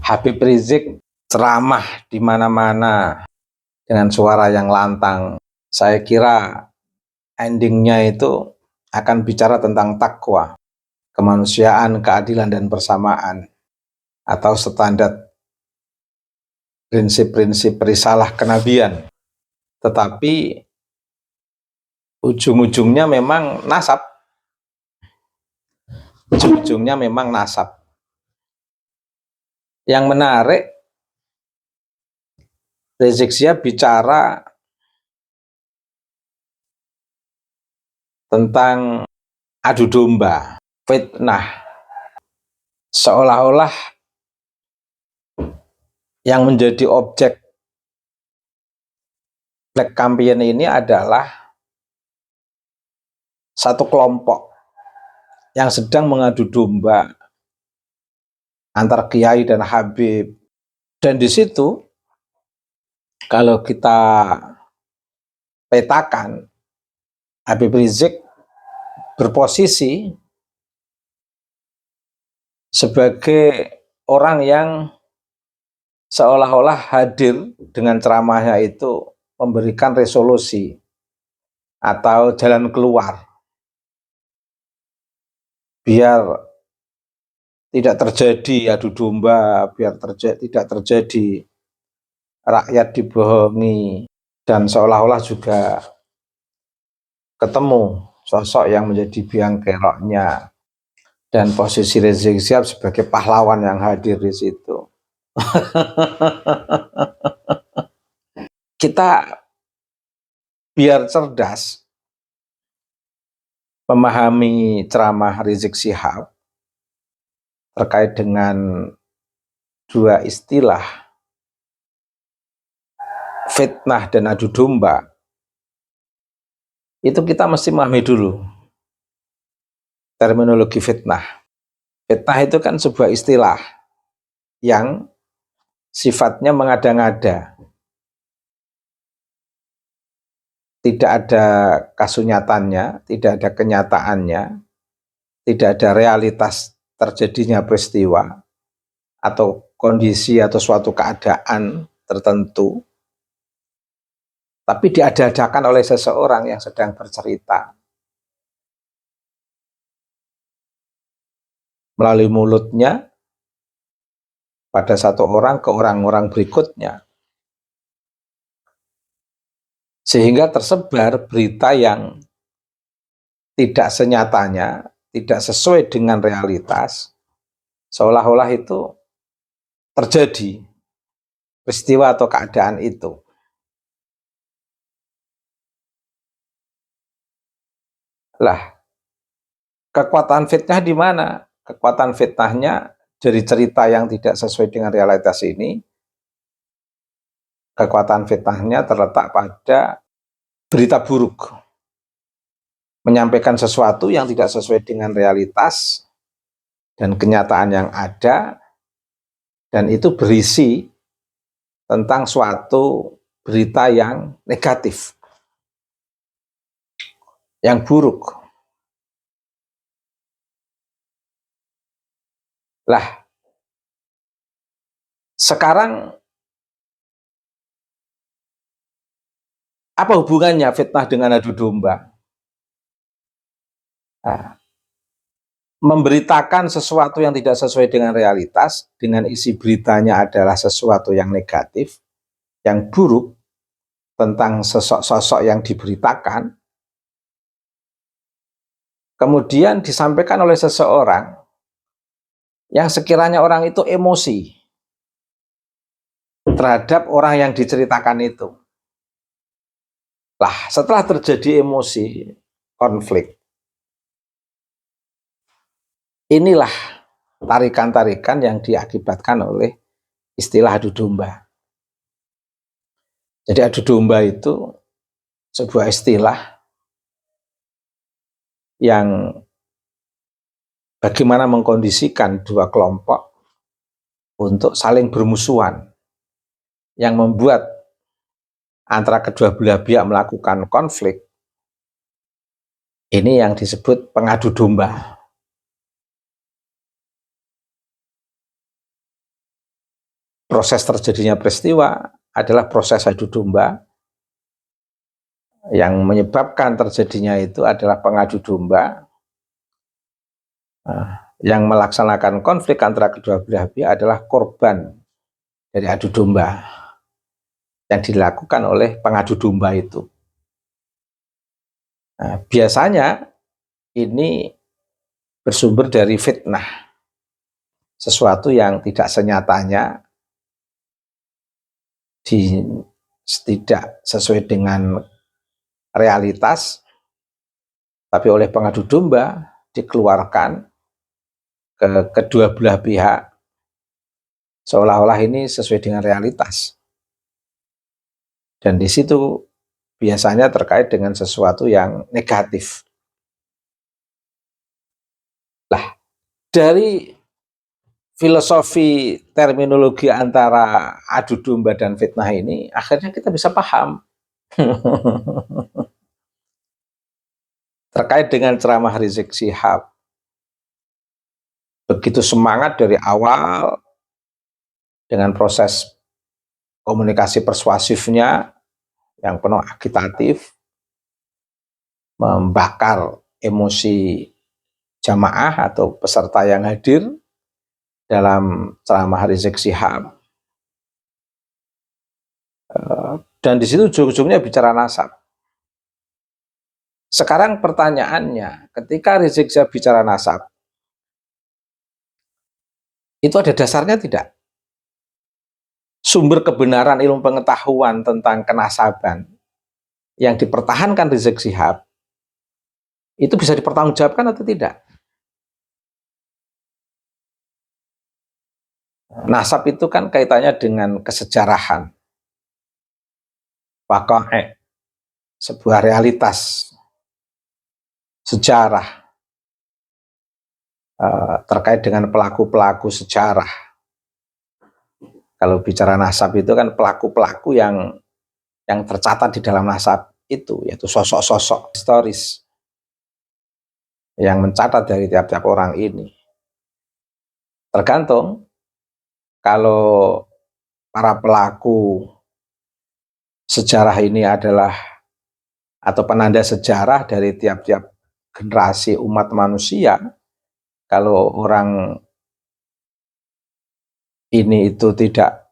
Habib Rizik ceramah di mana-mana dengan suara yang lantang. Saya kira endingnya itu akan bicara tentang takwa, kemanusiaan, keadilan, dan persamaan, atau standar prinsip-prinsip risalah kenabian. Tetapi ujung-ujungnya memang nasab. Ujung-ujungnya memang nasab. Yang menarik, Rizik Syihab bicara tentang adu domba, fitnah, seolah-olah yang menjadi objek Black Campaign ini adalah satu kelompok yang sedang mengadu domba antar Kiai dan Habib. Dan di situ kalau kita petakan, Habib Rizik berposisi sebagai orang yang seolah-olah hadir dengan ceramahnya itu memberikan resolusi atau jalan keluar biar tidak terjadi adu domba, biar tidak terjadi rakyat dibohongi, dan seolah-olah juga ketemu sosok yang menjadi biang keroknya, dan posisi Rizik Syihab sebagai pahlawan yang hadir di situ. Kita biar cerdas memahami ceramah Rizik Syihab terkait dengan dua istilah fitnah dan adu domba. Itu kita mesti memahami dulu terminologi fitnah. Fitnah itu kan sebuah istilah yang sifatnya mengada-ngada. Tidak ada kasunyatannya, tidak ada kenyataannya, tidak ada realitas terjadinya peristiwa atau kondisi atau suatu keadaan tertentu, tapi diada-adakan oleh seseorang yang sedang bercerita melalui mulutnya pada satu orang ke orang-orang berikutnya, sehingga tersebar berita yang tidak senyatanya, tidak sesuai dengan realitas, seolah-olah itu terjadi peristiwa atau keadaan itu. Lah, kekuatan fitnah di mana? Kekuatan fitnahnya dari cerita yang tidak sesuai dengan realitas ini, kekuatan fitnahnya terletak pada berita buruk. Menyampaikan sesuatu yang tidak sesuai dengan realitas dan kenyataan yang ada, dan itu berisi tentang suatu berita yang negatif, yang buruk. Lah, sekarang apa hubungannya fitnah dengan adu domba? Nah, memberitakan sesuatu yang tidak sesuai dengan realitas, dengan isi beritanya adalah sesuatu yang negatif, yang buruk, tentang sosok-sosok yang diberitakan, kemudian disampaikan oleh seseorang yang sekiranya orang itu emosi terhadap orang yang diceritakan itu. Lah, setelah terjadi emosi, konflik, inilah tarikan-tarikan yang diakibatkan oleh istilah adu domba. Jadi adu domba itu sebuah istilah yang bagaimana mengkondisikan dua kelompok untuk saling bermusuhan, yang membuat antara kedua belah pihak melakukan konflik. Ini yang disebut pengadu domba. proses terjadinya peristiwa adalah proses adu domba. Yang menyebabkan terjadinya itu adalah pengadu domba. Yang melaksanakan konflik antara kedua belah pihak adalah korban dari adu domba yang dilakukan oleh pengadu domba itu. Biasanya ini bersumber dari fitnah, sesuatu yang tidak senyatanya, tidak sesuai dengan realitas, tapi oleh pengadu domba dikeluarkan ke kedua belah pihak seolah-olah ini sesuai dengan realitas. Dan di situ biasanya terkait dengan sesuatu yang negatif. Lah, dari filosofi terminologi antara adu domba dan fitnah ini, akhirnya kita bisa paham terkait dengan ceramah Rizik Syihab. Begitu semangat dari awal dengan proses komunikasi persuasifnya yang penuh agitatif, membakar emosi jamaah atau peserta yang hadir dalam ceramah Rizik Syihab. Dan di situ ujung-ujungnya bicara nasab. Sekarang pertanyaannya, ketika Rizik Syihab bicara nasab, itu ada dasarnya tidak? Sumber kebenaran ilmu pengetahuan tentang kenasaban yang dipertahankan Rizik Syihab itu bisa dipertanggungjawabkan atau tidak? Nasab itu kan kaitannya dengan kesejarahan, waqa'i', sebuah realitas sejarah, terkait dengan pelaku-pelaku sejarah. Kalau bicara nasab itu kan pelaku-pelaku yang tercatat di dalam nasab itu, yaitu sosok-sosok historis yang mencatat dari tiap-tiap orang ini. Tergantung, kalau para pelaku sejarah ini adalah atau penanda sejarah dari tiap-tiap generasi umat manusia, kalau orang ini itu tidak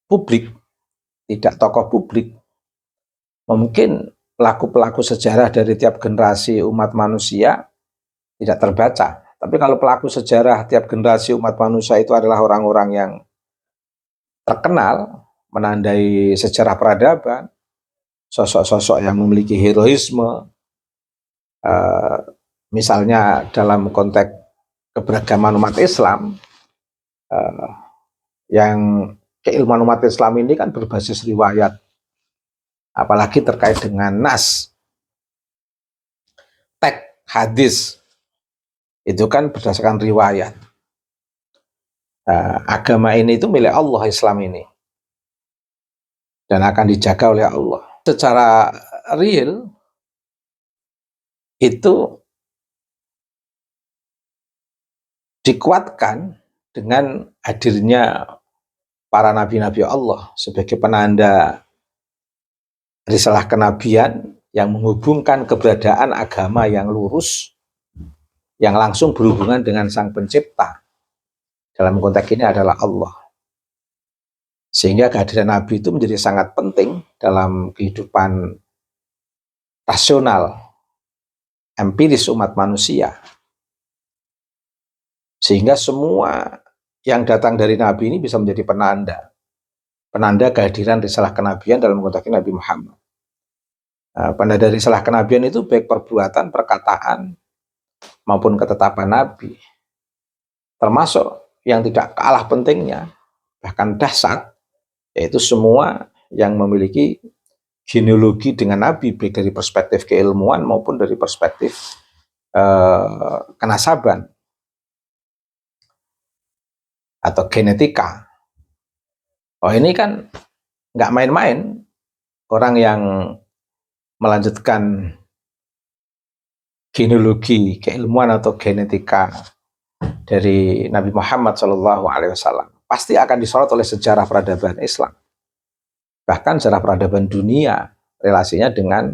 publik, tidak tokoh publik, mungkin pelaku-pelaku sejarah dari tiap generasi umat manusia tidak terbaca. Tapi kalau pelaku sejarah tiap generasi umat manusia itu adalah orang-orang yang terkenal, menandai sejarah peradaban, sosok-sosok yang memiliki heroisme, misalnya dalam konteks keberagaman umat Islam, yang keilmuan umat Islam ini kan berbasis riwayat, apalagi terkait dengan nas, teks hadis, itu kan berdasarkan riwayat. Agama ini itu milik Allah, Islam ini, dan akan dijaga oleh Allah. Secara real itu dikuatkan dengan hadirnya para nabi-nabi Allah sebagai penanda risalah kenabian yang menghubungkan keberadaan agama yang lurus, yang langsung berhubungan dengan Sang Pencipta. Dalam konteks ini adalah Allah. Sehingga kehadiran Nabi itu menjadi sangat penting dalam kehidupan rasional, empiris umat manusia. Sehingga semua yang datang dari Nabi ini bisa menjadi penanda kehadiran risalah kenabian dalam konteks Nabi Muhammad. Penanda risalah kenabian itu baik perbuatan, perkataan, maupun ketetapan Nabi. Termasuk yang tidak kalah pentingnya, bahkan dahsyat, yaitu semua yang memiliki genealogi dengan Nabi, baik dari perspektif keilmuan maupun dari perspektif kenasaban atau genetika. Oh, ini kan nggak main-main, orang yang melanjutkan genealogi keilmuan atau genetika dari Nabi Muhammad SAW. pasti akan disorot oleh sejarah peradaban Islam. Bahkan sejarah peradaban dunia, relasinya dengan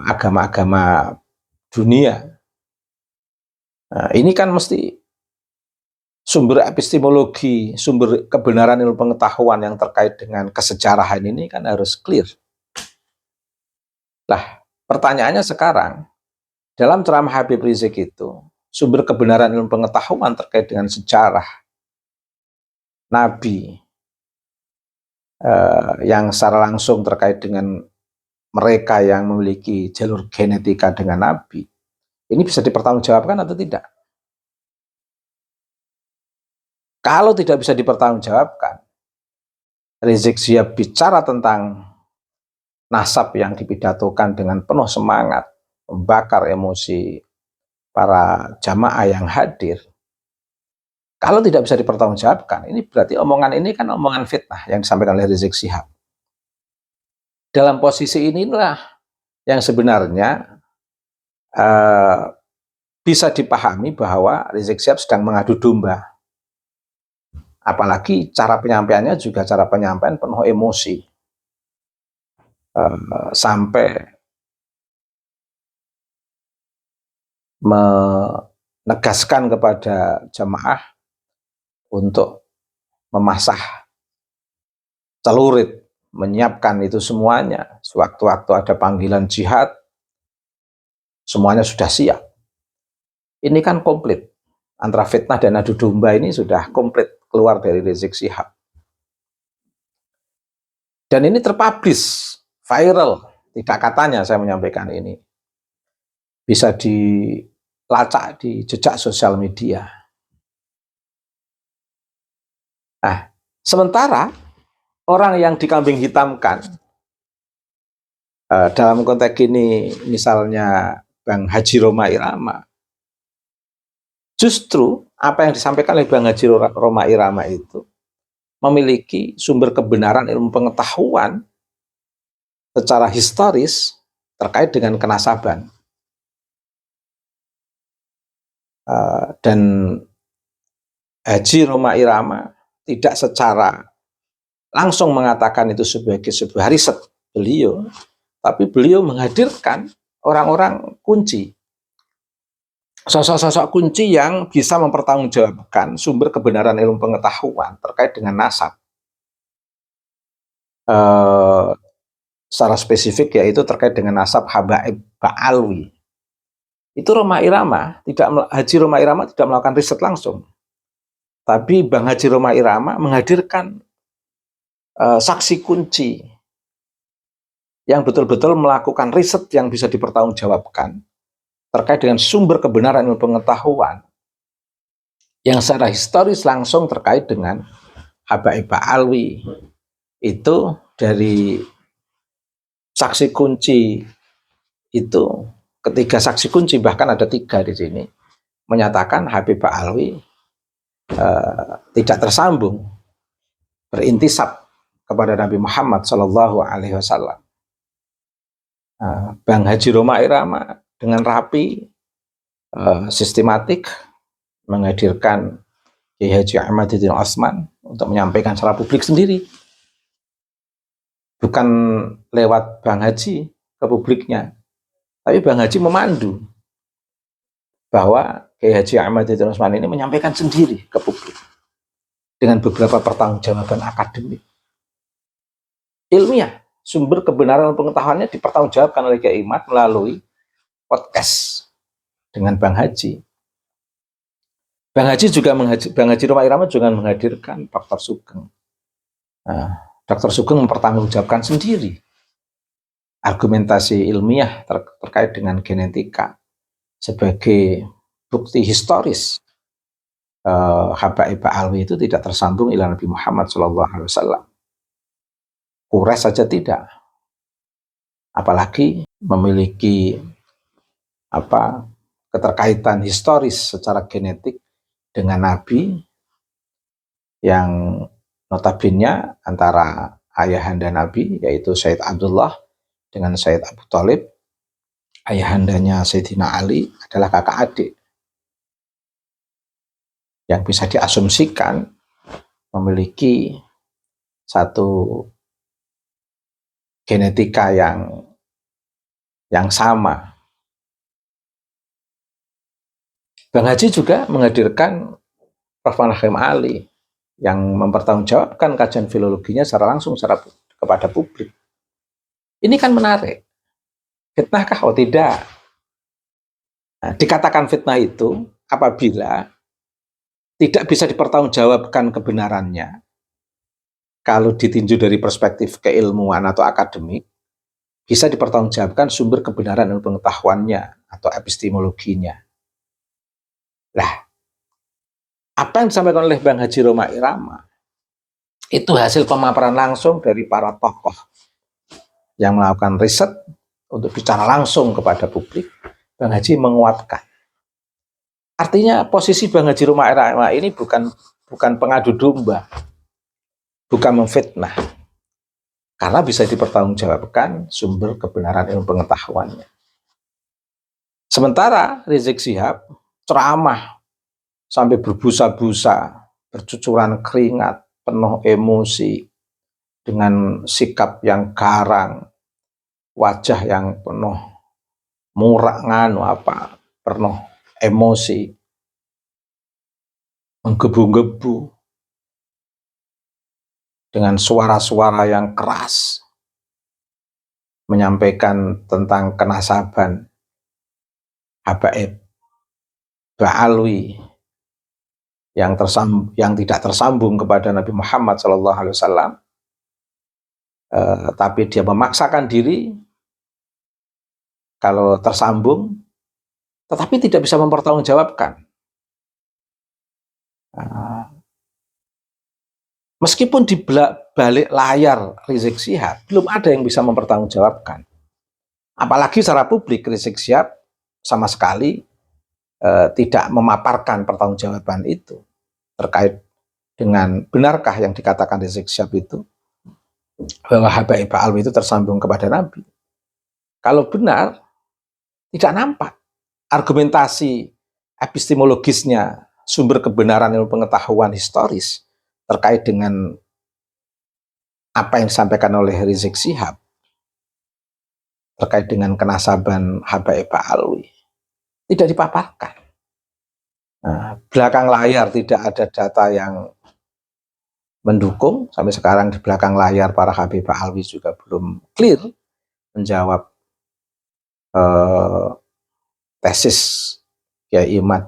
agama-agama dunia. Nah, ini kan mesti sumber epistemologi, sumber kebenaran ilmu pengetahuan yang terkait dengan kesejarahan ini kan harus clear. Lah, pertanyaannya sekarang, dalam ceramah Habib Rizik itu, sumber kebenaran ilmu pengetahuan terkait dengan sejarah Nabi yang secara langsung terkait dengan mereka yang memiliki jalur genetika dengan Nabi, ini bisa dipertanggungjawabkan atau tidak? Kalau tidak bisa dipertanggungjawabkan, Rizik Syihab bicara tentang nasab yang dipidatokan dengan penuh semangat, membakar emosi para jamaah yang hadir. Kalau tidak bisa dipertanggungjawabkan, ini berarti omongan ini kan omongan fitnah yang disampaikan oleh Rizik Syihab. Dalam posisi inilah yang sebenarnya bisa dipahami bahwa Rizik Syihab sedang mengadu domba. Apalagi cara penyampaiannya juga cara penyampaian penuh emosi. Sampai menegaskan kepada jamaah untuk memasah celurit, menyiapkan itu semuanya. Sewaktu-waktu ada panggilan jihad, semuanya sudah siap. Ini kan komplit. Antara fitnah dan adu domba ini sudah komplit keluar dari Rizik Syihab. Dan ini terpublish, viral, tidak katanya saya menyampaikan ini. Bisa dilacak di jejak sosial media. Nah, sementara orang yang dikambing hitamkan, dalam konteks ini misalnya Bang Haji Rhoma Irama, justru apa yang disampaikan oleh Bang Haji Rhoma Irama itu memiliki sumber kebenaran ilmu pengetahuan secara historis terkait dengan kenasaban. Dan Haji Rhoma Irama tidak secara langsung mengatakan itu sebagai sebuah riset beliau, tapi beliau menghadirkan orang-orang kunci, sosok-sosok kunci yang bisa mempertanggungjawabkan sumber kebenaran ilmu pengetahuan terkait dengan nasab. Secara spesifik yaitu terkait dengan nasab Habaib Ba'alwi. Itu Haji Rhoma Irama tidak melakukan riset langsung. Tapi Bang Haji Rhoma Irama menghadirkan saksi kunci yang betul-betul melakukan riset yang bisa dipertanggungjawabkan terkait dengan sumber kebenaran ilmu pengetahuan yang secara historis langsung terkait dengan Habaib Ba'alwi. Itu dari saksi kunci itu, ketiga saksi kunci, bahkan ada 3 di sini, menyatakan Habib Ba'alwi tidak tersambung, berintisab kepada Nabi Muhammad SAW. Bang Haji Rhoma Irama dengan rapi, sistematik menghadirkan Kiai Haji Ahmaduddin Otsman untuk menyampaikan secara publik sendiri, bukan lewat Bang Haji ke publiknya, tapi Bang Haji memandu bahwa Kiai Haji Ahmaduddin Otsman ini menyampaikan sendiri ke publik dengan beberapa pertanggungjawaban akademik, ilmiah. Sumber kebenaran pengetahuannya dipertanggungjawabkan oleh Kiai Ahmad melalui podcast dengan Bang Haji. Bang Haji Rhoma Irama juga menghadirkan Dr. Sugeng. Dr. Sugeng mempertanggungjawabkan sendiri argumentasi ilmiah terkait dengan genetika sebagai bukti historis Habaib Ba'alwi itu tidak tersambung ila Nabi Muhammad SAW. Kures saja tidak, apalagi memiliki keterkaitan historis secara genetik dengan Nabi yang notabene antara ayahanda Nabi yaitu Sayyid Abdullah dengan Sayyid Abu Thalib, ayahandanya Sayyidina Ali adalah kakak adik, yang bisa diasumsikan memiliki satu genetika yang sama. Bang Haji juga menghadirkan Prof. Manahem Ali yang mempertanggungjawabkan kajian filologinya secara langsung kepada publik. Ini kan menarik. Fitnahkah? Oh tidak. Nah, dikatakan fitnah itu apabila tidak bisa dipertanggungjawabkan kebenarannya kalau ditinjau dari perspektif keilmuan atau akademik, bisa dipertanggungjawabkan sumber kebenaran dan pengetahuannya atau epistemologinya. Nah, apa yang disampaikan oleh Bang Haji Roma Irama itu hasil pemaparan langsung dari para tokoh yang melakukan riset untuk bicara langsung kepada publik. Bang Haji menguatkan. Artinya posisi Bang Haji Roma Irama ini bukan pengadu domba, bukan memfitnah, karena bisa dipertanggungjawabkan sumber kebenaran ilmu pengetahuannya. Sementara Rizik Syihab ceramah sampai berbusa-busa, bercucuran keringat, penuh emosi, dengan sikap yang garang, wajah yang penuh penuh emosi, menggebu-gebu, dengan suara-suara yang keras, menyampaikan tentang kenasaban Habaib Ba'alwi yang tidak tersambung kepada Nabi Muhammad SAW, tapi dia memaksakan diri kalau tersambung, tetapi tidak bisa mempertanggungjawabkan. Meskipun di balik layar Rizik Syihab belum ada yang bisa mempertanggungjawabkan. Apalagi secara publik Rizik Syihab sama sekali tidak memaparkan pertanggungjawaban itu terkait dengan benarkah yang dikatakan Rizik Syihab itu bahwa Habaib Ba'alwi itu tersambung kepada Nabi. Kalau benar, tidak nampak argumentasi epistemologisnya, sumber kebenaran ilmu pengetahuan historis terkait dengan apa yang disampaikan oleh Rizik Syihab terkait dengan kenasaban Habaib Ba'alwi tidak dipaparkan. Nah, belakang layar tidak ada data yang mendukung. Sampai sekarang di belakang layar para Habib Ba'alwi juga belum clear menjawab tesis Kiai Imad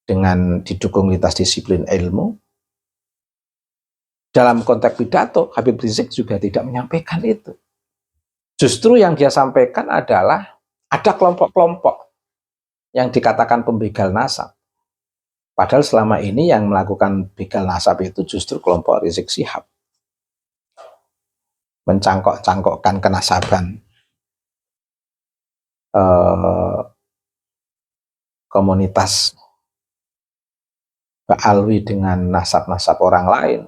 dengan didukung lintas disiplin ilmu. Dalam konteks pidato, Habib Rizik juga tidak menyampaikan itu. Justru yang dia sampaikan adalah ada kelompok-kelompok yang dikatakan pembegal nasab. Padahal selama ini yang melakukan begal nasab itu justru kelompok Rizik Syihab. Mencangkok-cangkokkan kenasaban komunitas Ba'alwi dengan nasab-nasab orang lain.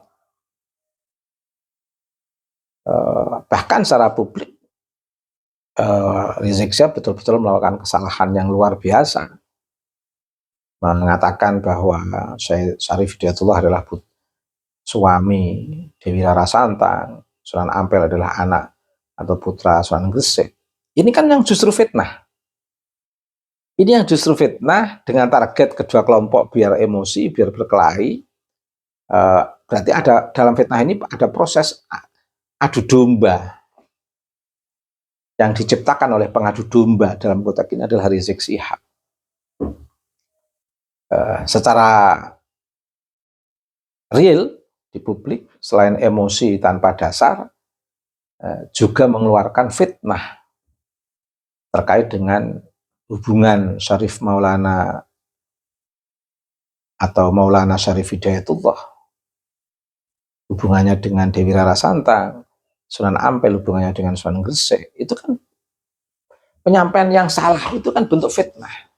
Bahkan secara publik Rizik Syihab betul-betul melakukan kesalahan yang luar biasa, mengatakan bahwa Syarif Hidayatullah adalah suami Dewi Rara Santang, Sunan Ampel adalah anak atau putra Sunan Gresik. Ini kan yang justru fitnah. Ini yang justru fitnah dengan target kedua kelompok biar emosi, biar berkelahi. Berarti ada dalam fitnah ini ada proses adu domba yang diciptakan oleh pengadu domba dalam konteks ini adalah Rizik Syihab. Secara real di publik selain emosi tanpa dasar juga mengeluarkan fitnah terkait dengan hubungan Syarif Maulana atau Maulana Syarif Hidayatullah, hubungannya dengan Dewi Rara Santang, Sunan Ampel hubungannya dengan Sunan Gresik. Itu kan penyampaian yang salah, itu kan bentuk fitnah.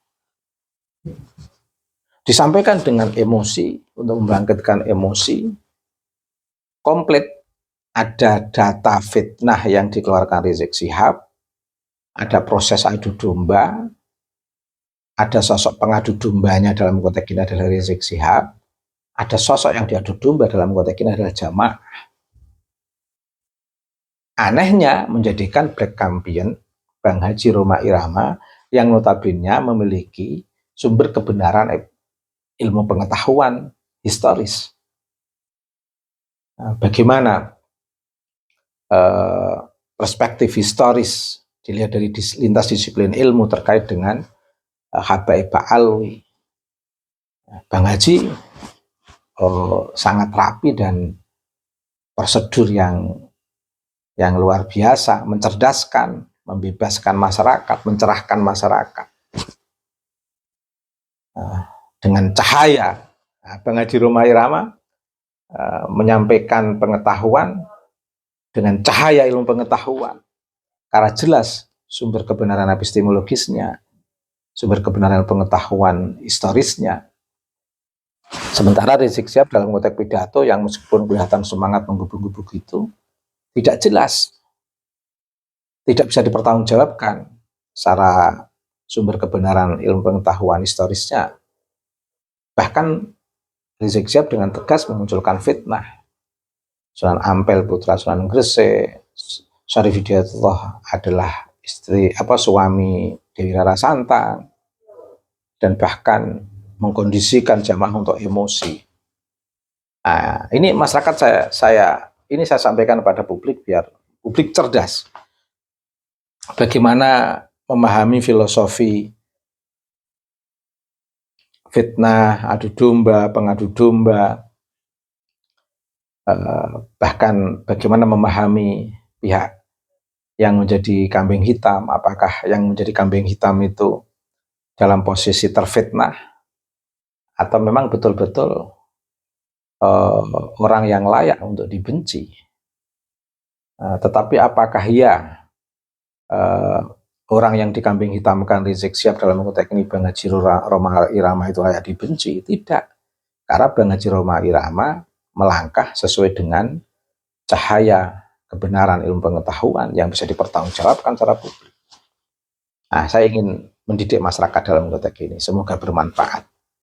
Disampaikan dengan emosi untuk membangkitkan emosi. Komplit ada data fitnah yang dikeluarkan Rizik Syihab, ada proses adu domba, ada sosok pengadu dombanya dalam konteks ini adalah Rizik Syihab, ada sosok yang diadu domba dalam konteks ini adalah jamaah. Anehnya menjadikan Black Campaign Bang Haji Rhoma Irama yang notabene memiliki sumber kebenaran ilmu pengetahuan historis. Nah, bagaimana perspektif historis dilihat dari lintas disiplin ilmu terkait dengan Habaib Ba'alwi. Bang Haji sangat rapi dan prosedur yang luar biasa, mencerdaskan, membebaskan masyarakat, mencerahkan masyarakat dengan cahaya. Bang Haji Rhoma Irama menyampaikan pengetahuan dengan cahaya ilmu pengetahuan, karena jelas sumber kebenaran epistemologisnya, sumber kebenaran pengetahuan historisnya. Sementara Rizik Syihab dalam konteks pidato yang meskipun kelihatan semangat menggebu-gebu itu tidak jelas, tidak bisa dipertanggungjawabkan secara sumber kebenaran ilmu pengetahuan historisnya. Bahkan Rizik Syihab dengan tegas memunculkan fitnah. Sunan Ampel putra Sunan Gresik, Syarif Hidayatullah adalah suami Dewi Rara Santang, dan bahkan mengkondisikan jamaah untuk emosi. Nah, ini masyarakat saya sampaikan kepada publik biar publik cerdas. Bagaimana memahami filosofi fitnah, adu domba, pengadu domba, bahkan bagaimana memahami pihak yang menjadi kambing hitam, apakah yang menjadi kambing hitam itu dalam posisi terfitnah atau memang betul-betul orang yang layak untuk dibenci. Tetapi apakah orang yang dikambing hitamkan Rizik Syihab dalam konteks ini Bang Haji Rhoma Irama itu layak dibenci? Tidak, karena Bang Haji Rhoma Irama melangkah sesuai dengan cahaya kebenaran ilmu pengetahuan yang bisa dipertanggungjawabkan secara publik. Nah, saya ingin mendidik masyarakat dalam konteks ini. Semoga bermanfaat.